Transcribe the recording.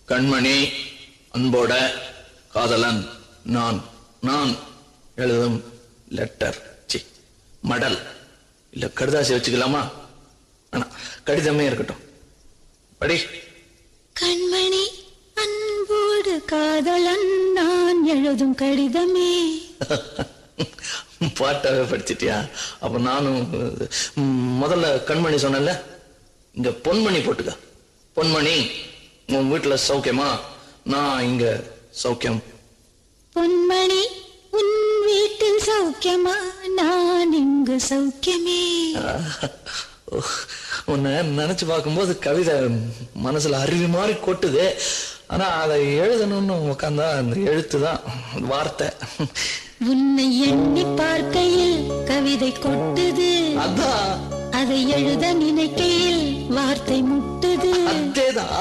கண்மணி அன்போட காதலன் நான் நான் எழுதும் லெட்டர் மடல் இல்ல கடுதாசி வச்சுக்கலாமா? ஆனா கடிதமே இருக்கட்டும். படி. கண்மணி அன்போடு காதலன் நான் எழுதும் கடிதமே. பாட்டாவே படிச்சிட்டியா? அப்ப நானும் முதல்ல கண்மணி சொன்னல, இங்க பொன்மணி போட்டுக்க. பொன்மணி, உன் வீட்டுல சௌக்கியமா? நான் இங்க சௌக்கியம். பொன்மணி, உன் வீட்டில் சௌக்கியமா? நான் இங்கு சௌக்கியமே. உன்னை நினைச்சு பார்க்கும்போது கவிதை மனசுல அருவி மாதிரி கொட்டுது. ஆனா அதை எழுதணும்னு உட்காந்தா அந்த எழுத்துதான் வார்த்தை. உன்னை எண்ணி பார்க்கையில் கவிதை கொட்டுது, அதான் அதை எழுத நினைக்கையில் வார்த்தை முட்டுது. அதேதான்.